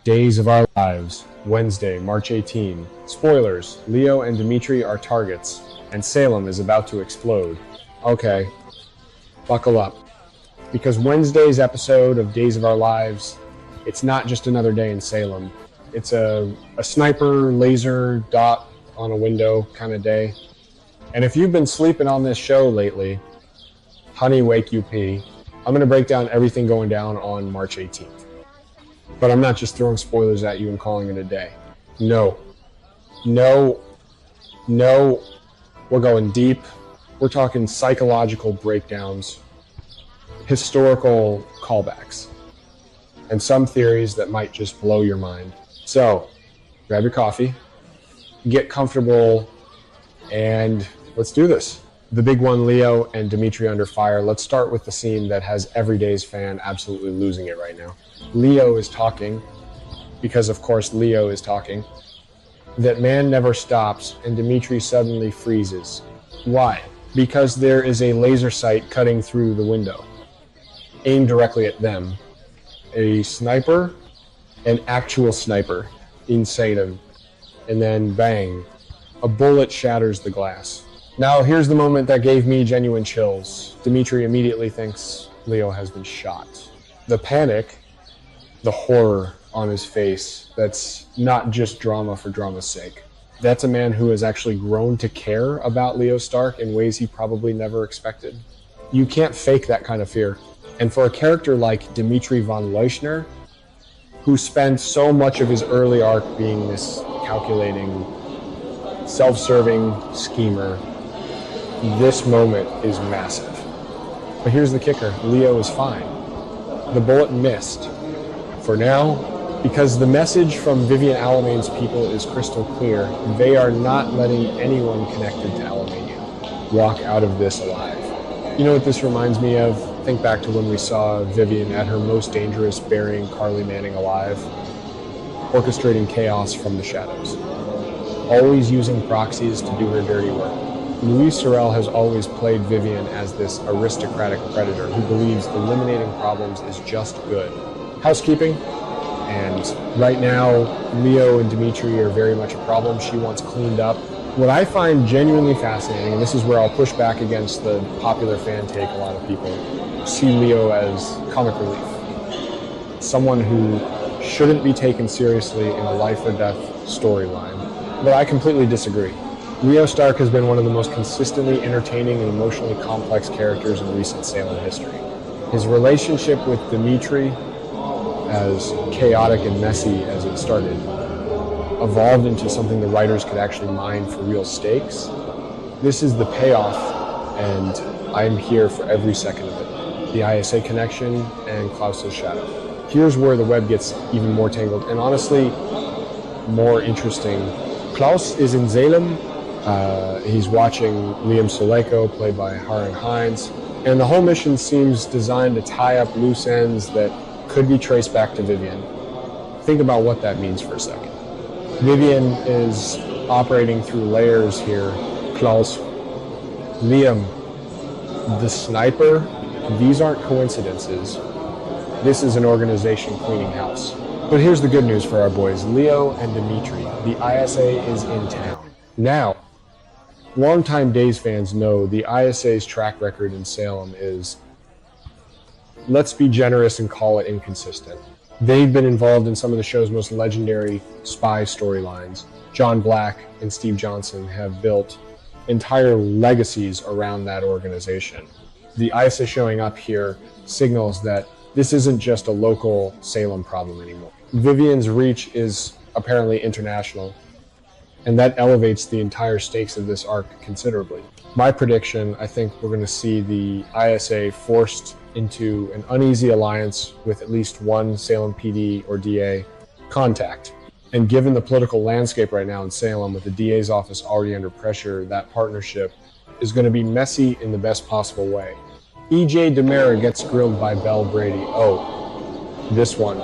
Days of Our Lives, Wednesday, March 18. Spoilers, Leo and Dimitri are targets, and Salem is about to explode. Okay, buckle up. Because Wednesday's episode of Days of Our Lives, it's not just another day in Salem. It's a sniper laser dot on a window kind of day. And if you've been sleeping on this show lately, honey, wake you pee. I'm going to break down everything going down on March 18th. But I'm not just throwing spoilers at you and calling it a day. No. We're going deep. We're talking psychological breakdowns, historical callbacks, and some theories that might just blow your mind. So, grab your coffee, get comfortable, and let's do this. The big one, Leo and Dimitri under fire. Let's start with the scene that has every day's fan absolutely losing it right now. Leo is talking, because of course Leo is talking, that man never stops, and Dimitri suddenly freezes. Why? Because there is a laser sight cutting through the window, aimed directly at them. A sniper, an actual sniper, inside him, and then bang, a bullet shatters the glass. Now here's the moment that gave me genuine chills. Dimitri immediately thinks Leo has been shot. The panic, the horror on his face, that's not just drama for drama's sake. That's a man who has actually grown to care about Leo Stark in ways he probably never expected. You can't fake that kind of fear. And for a character like Dimitri von Leuschner, who spent so much of his early arc being this calculating, self-serving schemer, this moment is massive. But here's the kicker, Leo is fine. The bullet missed. For now, because the message from Vivian Alamain's people is crystal clear, they are not letting anyone connected to Alamania walk out of this alive. You know what this reminds me of? Think back to when we saw Vivian at her most dangerous burying Carly Manning alive, orchestrating chaos from the shadows, always using proxies to do her dirty work. Louise Sorel has always played Vivian as this aristocratic predator who believes eliminating problems is just good. Housekeeping, and right now Leo and Dimitri are very much a problem. She wants cleaned up. What I find genuinely fascinating, and this is where I'll push back against the popular fan take, a lot of people see Leo as comic relief. Someone who shouldn't be taken seriously in a life or death storyline. But I completely disagree. Leo Stark has been one of the most consistently entertaining and emotionally complex characters in recent Salem history. His relationship with Dimitri, as chaotic and messy as it started, evolved into something the writers could actually mine for real stakes. This is the payoff, and I'm here for every second of it. The ISA connection and Klaus's shadow. Here's where the web gets even more tangled, and honestly, more interesting. Klaus is in Salem. He's watching Liam Soleko, played by Harren Hines, and the whole mission seems designed to tie up loose ends that could be traced back to Vivian. Think about what that means for a second. Vivian is operating through layers here. Klaus, Liam, the sniper, these aren't coincidences. This is an organization cleaning house. But here's the good news for our boys, Leo and Dimitri. The ISA is in town. Now, longtime Days fans know the ISA's track record in Salem is, let's be generous and call it inconsistent. They've been involved in some of the show's most legendary spy storylines. John Black and Steve Johnson have built entire legacies around that organization. The ISA showing up here signals that this isn't just a local Salem problem anymore. Vivian's reach is apparently international, and that elevates the entire stakes of this arc considerably. My prediction, I think we're going to see the ISA forced into an uneasy alliance with at least one Salem PD or DA contact. And given the political landscape right now in Salem, with the DA's office already under pressure, that partnership is going to be messy in the best possible way. E.J. DiMera gets grilled by Belle Brady. Oh, this one.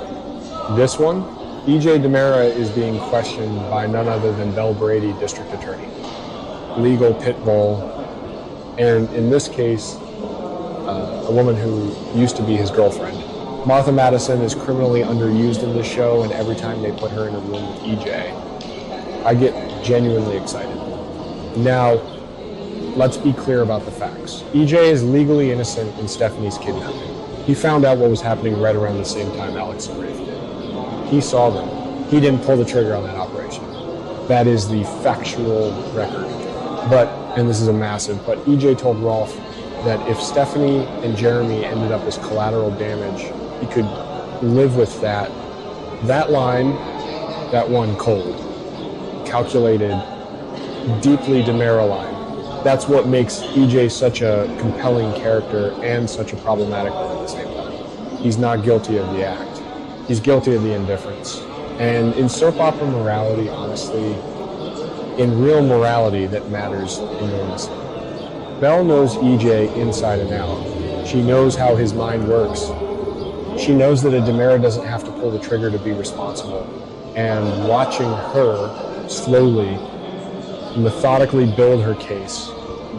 E.J. DiMera is being questioned by none other than Belle Brady, District Attorney. Legal pit bull, and in this case, a woman who used to be his girlfriend. Martha Madison is criminally underused in this show, and every time they put her in a room with EJ, I get genuinely excited. Now, let's be clear about the facts. EJ is legally innocent in Stephanie's kidnapping. He found out what was happening right around the same time Alex and Rafe did. He saw them. He didn't pull the trigger on that operation. That is the factual record. But, and this is a massive, but EJ told Rolf that if Stephanie and Jeremy ended up as collateral damage, he could live with that. That line, that one cold, calculated, deeply DiMera line. That's what makes EJ such a compelling character and such a problematic one at the same time. He's not guilty of the act. He's guilty of the indifference. And in soap opera morality, honestly, in real morality, that matters enormously. Belle knows EJ inside and out. She knows how his mind works. She knows that a DiMera doesn't have to pull the trigger to be responsible. And watching her slowly, methodically build her case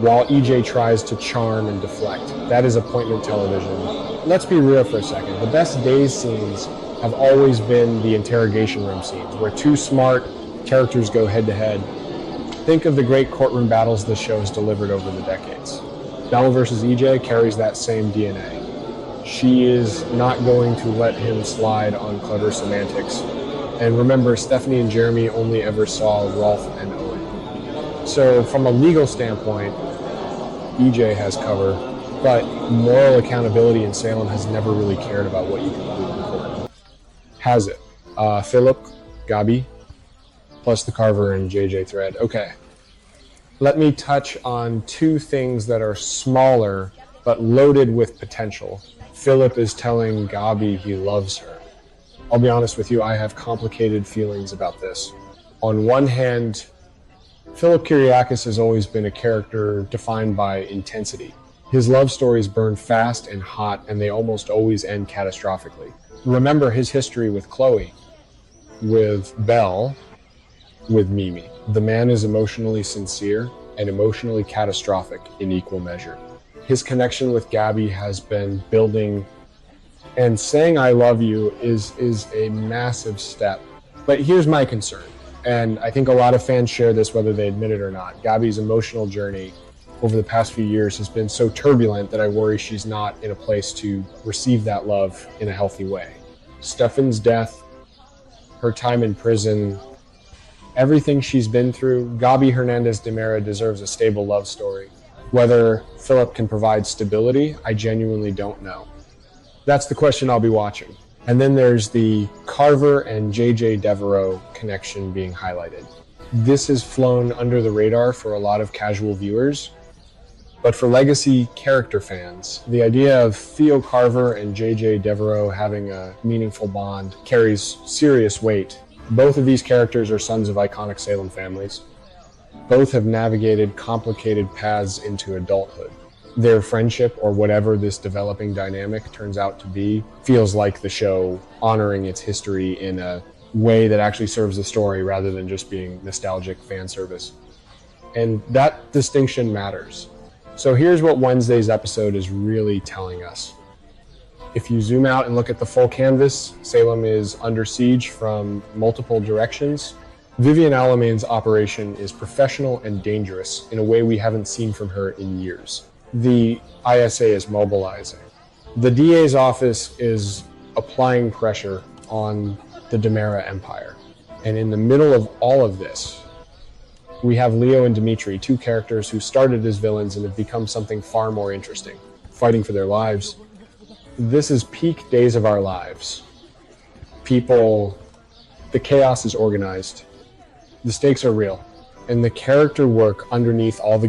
while EJ tries to charm and deflect, that is appointment television. Let's be real for a second. The best Days scenes have always been the interrogation room scenes, where two smart characters go head to head. Think of the great courtroom battles this show has delivered over the decades. Belle versus EJ carries that same DNA. She is not going to let him slide on clever semantics. And remember, Stephanie and Jeremy only ever saw Rolf and Owen. So from a legal standpoint, EJ has cover, but moral accountability in Salem has never really cared about what you can do in court. Has it? Philip, Gabi, plus the Carver and JJ thread. Okay. Let me touch on two things that are smaller, but loaded with potential. Philip is telling Gabi he loves her. I'll be honest with you, I have complicated feelings about this. On one hand, Philip Kyriakis has always been a character defined by intensity. His love stories burn fast and hot, and they almost always end catastrophically. Remember his history with Chloe, with Belle, with Mimi. The man is emotionally sincere and emotionally catastrophic in equal measure. His connection with Gabi has been building, and saying I love you is a massive step. But here's my concern, and I think a lot of fans share this whether they admit it or not. Gabi's emotional journey over the past few years has been so turbulent that I worry she's not in a place to receive that love in a healthy way. Stefan's death, her time in prison, everything she's been through, Gabi Hernandez DiMera deserves a stable love story. Whether Philip can provide stability, I genuinely don't know. That's the question I'll be watching. And then there's the Carver and JJ Devereaux connection being highlighted. This has flown under the radar for a lot of casual viewers, but for legacy character fans, the idea of Theo Carver and JJ Devereaux having a meaningful bond carries serious weight. Both of these characters are sons of iconic Salem families. Both have navigated complicated paths into adulthood. Their friendship, or whatever this developing dynamic turns out to be, feels like the show honoring its history in a way that actually serves the story rather than just being nostalgic fan service. And that distinction matters. So here's what Wednesday's episode is really telling us. If you zoom out and look at the full canvas, Salem is under siege from multiple directions. Vivian Alamain's operation is professional and dangerous in a way we haven't seen from her in years. The ISA is mobilizing. The DA's office is applying pressure on the DiMera empire. And in the middle of all of this, we have Leo and Dimitri, two characters who started as villains and have become something far more interesting, fighting for their lives. This is peak Days of Our Lives. People, the chaos is organized. The stakes are real. And the character work underneath all the